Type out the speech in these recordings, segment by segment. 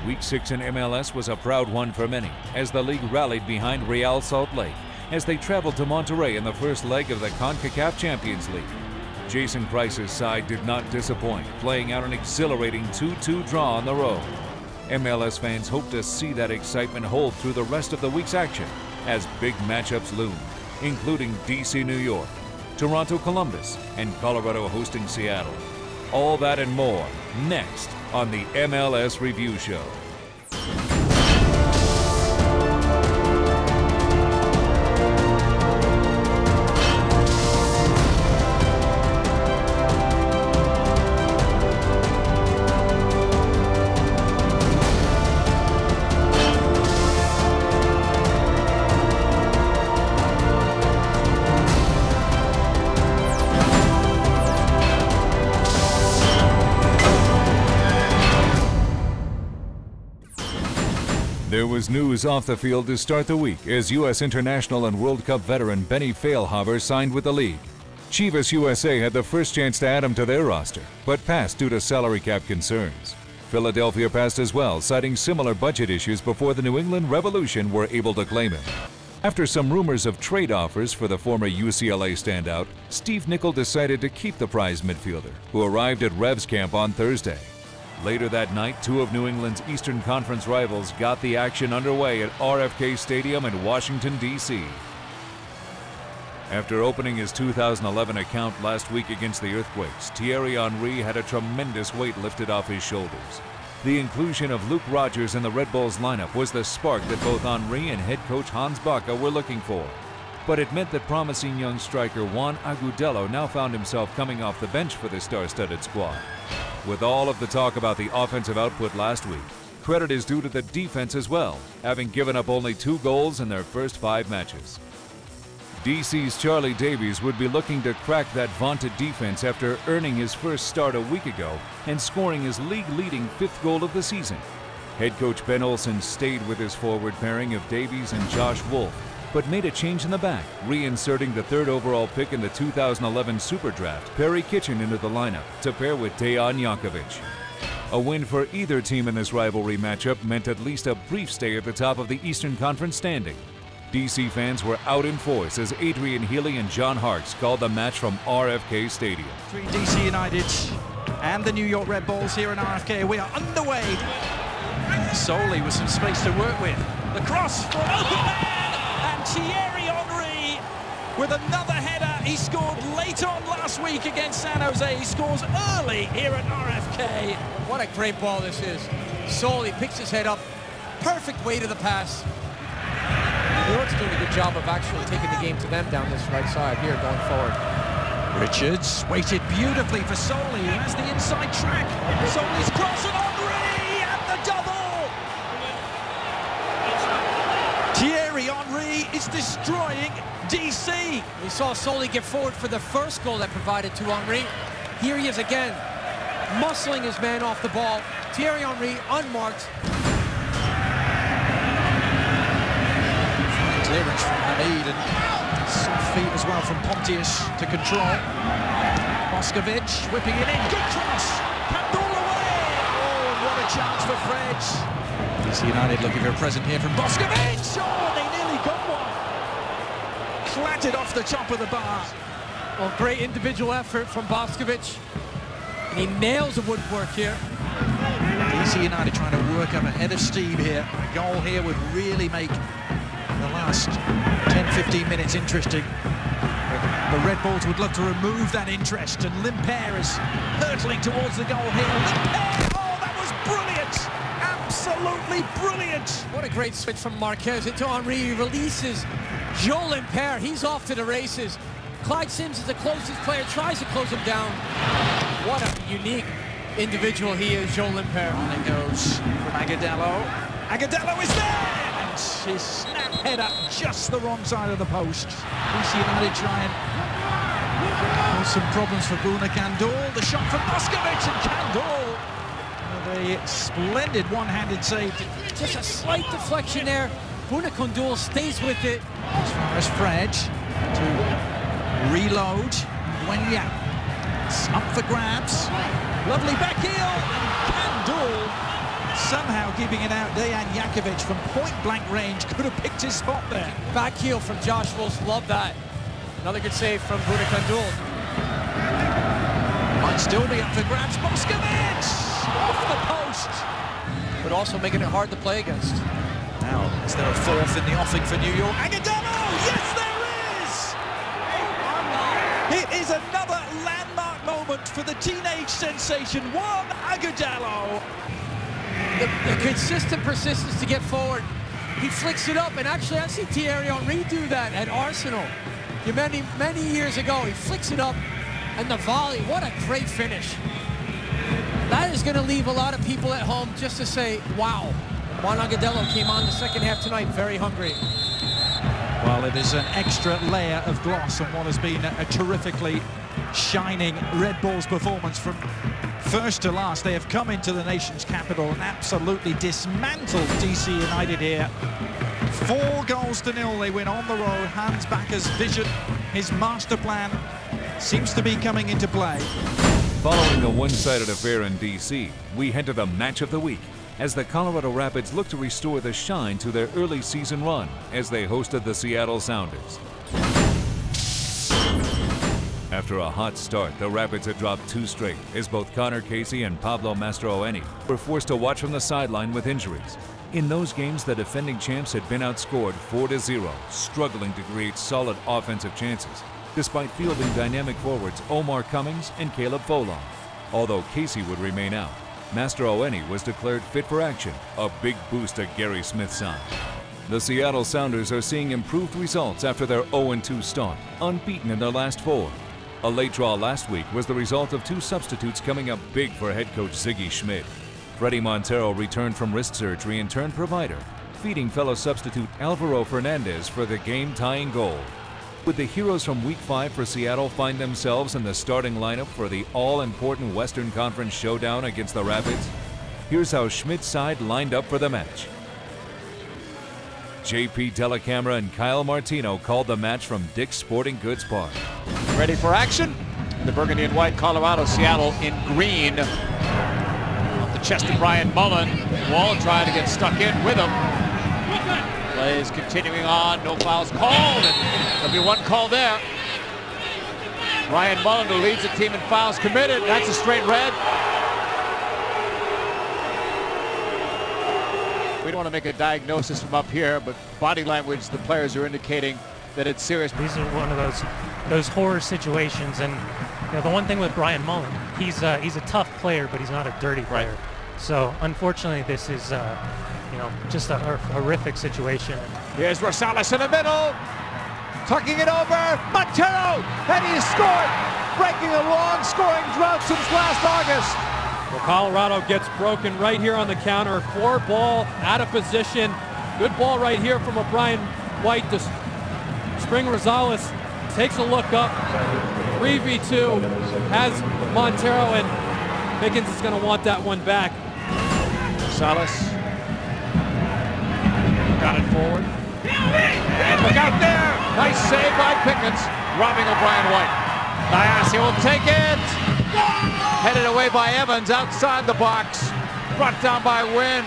Week 6 in MLS was a proud one for many, as the league rallied behind Real Salt Lake as they traveled to Monterrey in the first leg of the CONCACAF Champions League. Jason Price's side did not disappoint, playing out an exhilarating 2-2 draw on the road. MLS fans hope to see that excitement hold through the rest of the week's action as big matchups loom, including DC New York, Toronto Columbus, and Colorado hosting Seattle. All that and more next on the MLS Review Show. There was news off the field to start the week as U.S. international and World Cup veteran Benny Feilhaber signed with the league. Chivas USA had the first chance to add him to their roster, but passed due to salary cap concerns. Philadelphia passed as well, citing similar budget issues before the New England Revolution were able to claim him. After some rumors of trade offers for the former UCLA standout, Steve Nicol decided to keep the prize midfielder, who arrived at Revs camp on Thursday. Later that night, two of New England's Eastern Conference rivals got the action underway at RFK Stadium in Washington, D.C. After opening his 2011 account last week against the Earthquakes, Thierry Henry had a tremendous weight lifted off his shoulders. The inclusion of Luke Rogers in the Red Bulls lineup was the spark that both Henry and head coach Hans Backe were looking for. But it meant that promising young striker Juan Agudelo now found himself coming off the bench for the star-studded squad. With all of the talk about the offensive output last week, credit is due to the defense as well, having given up only 2 goals in their first 5 matches. DC's Charlie Davies would be looking to crack that vaunted defense after earning his first start a week ago and scoring his league-leading 5th goal of the season. Head coach Ben Olsen stayed with his forward pairing of Davies and Josh Wolf, but made a change in the back, reinserting the 3rd overall pick in the 2011 Super Draft, Perry Kitchen, into the lineup to pair with Dejan Jankovic. A win for either team in this rivalry matchup meant at least a brief stay at the top of the Eastern Conference standing. DC fans were out in force as Adrian Healy and John Harkes called the match from RFK Stadium. Between DC United and the New York Red Bulls here in RFK, we are underway. Solely with some space to work with. The cross for an open man! Thierry Henry with another header. He scored late on last week against San Jose. He scores early here at RFK. What a great ball this is. Solely picks his head up. Perfect way to the pass. New York's doing a good job of actually taking the game to them down this right side here going forward. Richards waited beautifully for Solly, who has the inside track. Solly's cross and Henry and the double. Thierry Henry is destroying DC. We saw Solly get forward for the first goal that provided to Henry. Here he is again, muscling his man off the ball. Thierry Henry unmarked. Clearance from Hamid and soft feet as well from Pontius to control. Boskovic whipping it in. Good cross. Handball away. Oh, what a chance for Fred. DC United looking for a present here from Boskovic. Oh, they nearly got one. Clattered off the top of the bar. Well, great individual effort from Boskovic. And he nails the woodwork here. DC United trying to work up a head of steam here. A goal here would really make the last 10-15 minutes interesting. The Red Bulls would love to remove that interest, and Limper is hurtling towards the goal here. Limper! Oh, that was brilliant! Absolutely brilliant! What a great switch from Marquez into Henry. He releases Joe Limper. He's off to the races. Clyde Sims is the closest player, tries to close him down. What a unique individual he is, Joe Limper. On it goes from Agudelo. Agudelo is there! And his snap header just the wrong side of the post. DC United trying cause some problems for Bouna Kandol. The shot from Boskovic, and Kandol with a splendid one-handed save. Just a slight deflection there. Bouna Kandol stays with it. As far as Fred to reload. Wenya, it's up for grabs. Lovely back heel, and Kandol somehow keeping it out. Dejan Jakovic from point-blank range could have picked his spot there. Back heel from Josh Wolf, love that. Another good save from Buda Kandul. Might still be up for grabs. Moskowitz off the post. But also making it hard to play against. Now, is there a fourth in the offing for New York? Agudelo! Yes, there is! It is another landmark moment for the teenage sensation. Juan Agudelo. The consistent persistence to get forward. He flicks it up, and actually I see Thierry Henry do that at Arsenal. Many years ago, he flicks it up, and the volley, what a great finish. That is going to leave a lot of people at home just to say, wow, Juan Agudelo came on the second half tonight very hungry. Well, it is an extra layer of gloss on what has been a terrifically shining Red Bulls performance from first to last. They have come into the nation's capital and absolutely dismantled DC United here. 4-0 they win on the road. Hans Backer's vision, his master plan, seems to be coming into play. Following a one-sided affair in DC, we head to the match of the week as the Colorado Rapids look to restore the shine to their early season run as they hosted the Seattle Sounders. After a hot start, the Rapids had dropped 2 straight as both Connor Casey and Pablo Mastroeni were forced to watch from the sideline with injuries. In those games, the defending champs had been outscored 4-0, struggling to create solid offensive chances, despite fielding dynamic forwards Omar Cummings and Caleb Folon. Although Casey would remain out, Mastroeni was declared fit for action, a big boost to Gary Smith's side. The Seattle Sounders are seeing improved results after their 0-2 start, unbeaten in their last 4. A late draw last week was the result of 2 substitutes coming up big for head coach Ziggy Schmidt. Freddie Montero returned from wrist surgery and turned provider, feeding fellow substitute Alvaro Fernandez for the game-tying goal. Would the heroes from Week 5 for Seattle find themselves in the starting lineup for the all-important Western Conference showdown against the Rapids? Here's how Schmidt's side lined up for the match. JP Delacamera and Kyle Martino called the match from Dick's Sporting Goods Park. Ready for action? The burgundy and white, Colorado, Seattle in green. Off the chest of Brian Mullen. Wall trying to get stuck in with him. Plays continuing on, no fouls called, and there'll be one call there. Brian Mullen, who leads the team in fouls committed. That's a straight red. We don't want to make a diagnosis from up here, but body language, the players are indicating that it's serious. These are one of those horror situations, and you know, the one thing with Brian Mullen, he's a tough player, but he's not a dirty player. Right. So unfortunately, this is you know, just a horrific situation. Here's Rosales in the middle, tucking it over, Montero, and he scored, breaking a long scoring drought since last August. Well, Colorado gets broken right here on the counter. 4 ball out of position. Good ball right here from O'Brien White to Spring Rosales. Takes a look up. 3v2. Has Montero, and Pickens is going to want that one back. Rosales got it forward. And look out there. Nice save by Pickens, robbing O'Brien White. Diassi will take it. Headed away by Evans outside the box. Brought down by Wynn.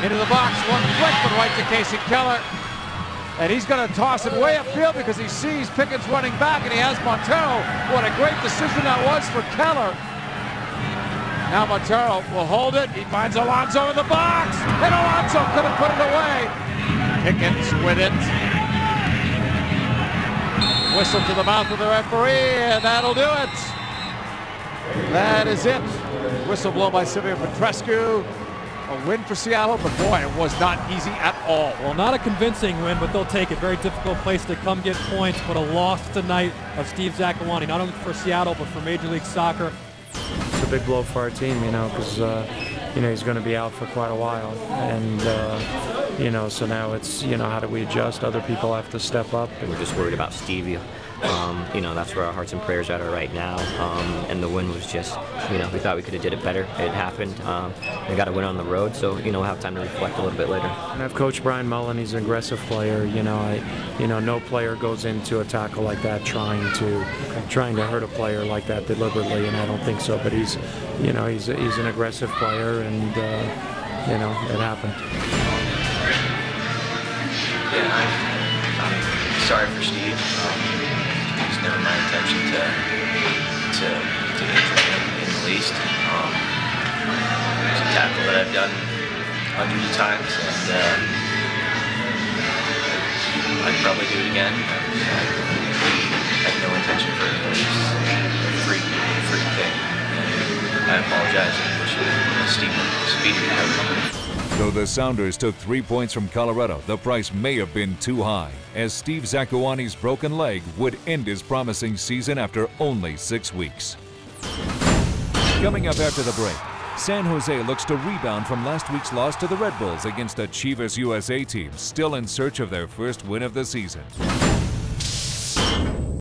Into the box, one flick, but right to Casey Keller. And he's going to toss it way upfield because he sees Pickens running back, and he has Montero. What a great decision that was for Keller. Now Montero will hold it. He finds Alonso in the box. And Alonso couldn't put it away. Pickens with it. Whistle to the mouth of the referee, and that'll do it. That is it. Whistle blown by Silvio Petrescu. A win for Seattle, but boy, it was not easy at all. Well, not a convincing win, but they'll take it. Very difficult place to come get points, but a loss tonight of Steve Zakawani, not only for Seattle, but for Major League Soccer. It's a big blow for our team, you know, because, you know, he's going to be out for quite a while. And, you know, so now it's, you know, how do we adjust? Other people have to step up. We're just worried about Steve. You know, that's where our hearts and prayers are right now. And the win was just, you know, we thought we could have did it better. It happened. We got a win on the road, so, you know, we'll have time to reflect a little bit later. And I've coached Brian Mullen. He's an aggressive player. You know, no player goes into a tackle like that trying to hurt a player like that deliberately, and I don't think so. But he's an aggressive player, and you know, it happened. Yeah, I'm sorry for Steve. It's never my intention to injure him in the least. It's a tackle that I've done hundreds of times, and I'd probably do it again. I had no intention for it. It was a freak thing. And I apologize and wish Steve a speedy recovery. Though the Sounders took 3 points from Colorado, the price may have been too high, as Steve Zakuani's broken leg would end his promising season after only 6 weeks. Coming up after the break, San Jose looks to rebound from last week's loss to the Red Bulls against a Chivas USA team still in search of their first win of the season.